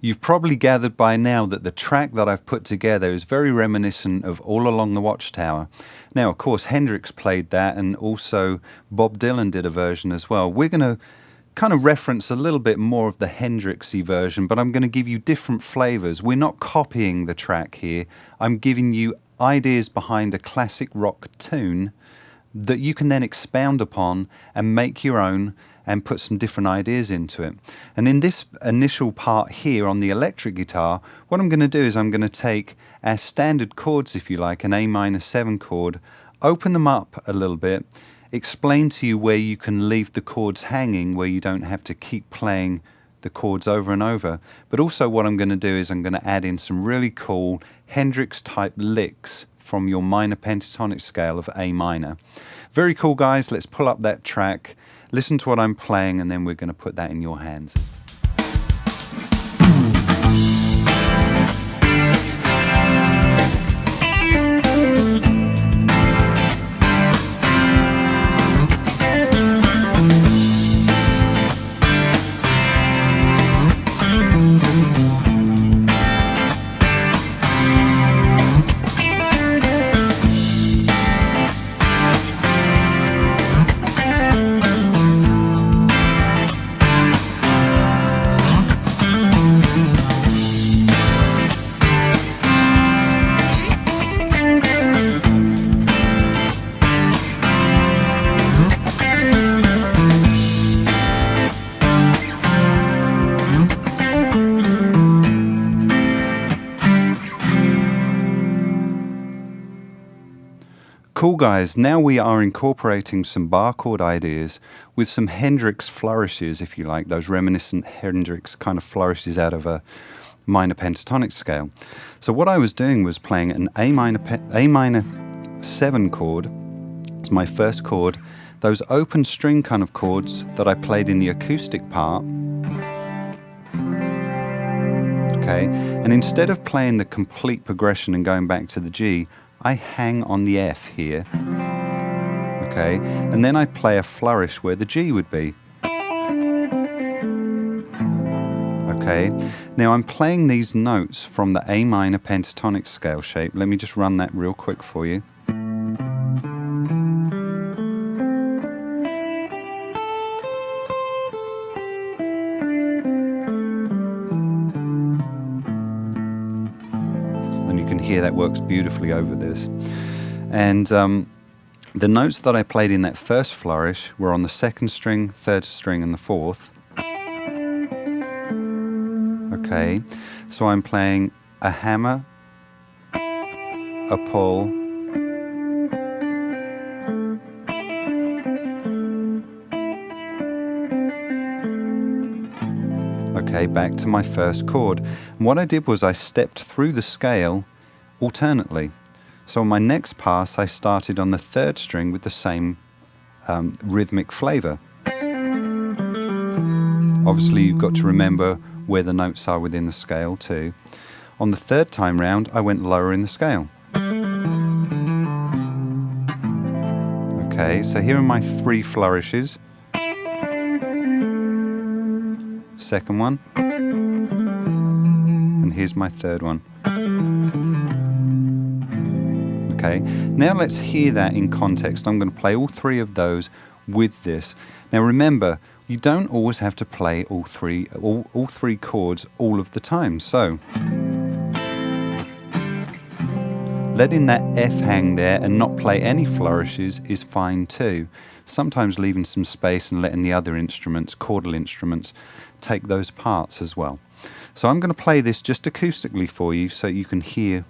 You've probably gathered by now that the track that I've put together is very reminiscent of All Along the Watchtower. Now, of course, Hendrix played that, and also Bob Dylan did a version as well. We're going to kind of reference a little bit more of the Hendrixy version, but I'm going to give you different flavors. We're not copying the track here. I'm giving you ideas behind a classic rock tune that you can then expound upon and make your own and put some different ideas into it. And in this initial part here on the electric guitar, what I'm going to do is I'm going to take our standard chords, if you like, an A minor 7 chord, open them up a little bit, explain to you where you can leave the chords hanging, where you don't have to keep playing the chords over and over. But also what I'm going to do is I'm going to add in some really cool Hendrix type licks from your minor pentatonic scale of A minor. Very cool, guys. Let's pull up that track, listen to what I'm playing, and then we're going to put that in your hands. Cool, guys. Now we are incorporating some bar chord ideas with some Hendrix flourishes, if you like, those reminiscent Hendrix kind of flourishes out of a minor pentatonic scale. So what I was doing was playing an A minor 7 chord. It's my first chord. Those open string kind of chords that I played in the acoustic part. Okay, and instead of playing the complete progression and going back to the G, I hang on the F here, okay, and then I play a flourish where the G would be. Okay, now I'm playing these notes from the A minor pentatonic scale shape. Let me just run that real quick for you. Here that works beautifully over this, and the notes that I played in that first flourish were on the 2nd string, 3rd string, and the 4th. Okay, so I'm playing a hammer, a pull, okay, back to my first chord. And what I did was I stepped through the scale alternately. So on my next pass, I started on the 3rd string with the same rhythmic flavor. Obviously, you've got to remember where the notes are within the scale too. On the 3rd time round, I went lower in the scale. Okay, so here are my 3 flourishes. Second one, and here's my 3rd one. Okay, now let's hear that in context. I'm going to play all 3 of those with this. Now remember, you don't always have to play all three chords all of the time. So letting that F hang there and not play any flourishes is fine too. Sometimes leaving some space and letting the other instruments, chordal instruments, take those parts as well. So I'm going to play this just acoustically for you so you can hear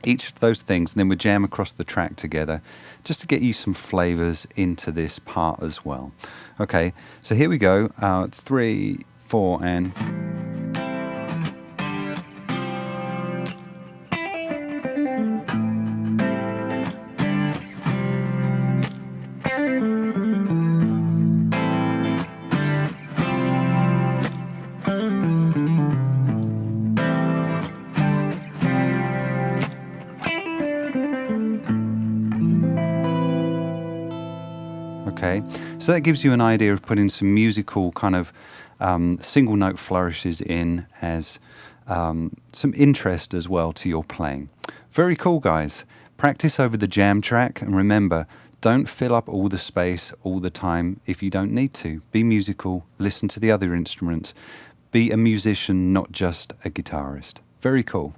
each of those things, and then we jam across the track together just to get you some flavors into this part as well. Okay, so here we go. 3, 4, and... Okay, So that gives you an idea of putting some musical kind of single note flourishes in as some interest as well to your playing. Very cool, guys. Practice over the jam track, and remember, don't fill up all the space all the time if you don't need to. Be musical, listen to the other instruments. Be a musician, not just a guitarist. Very cool.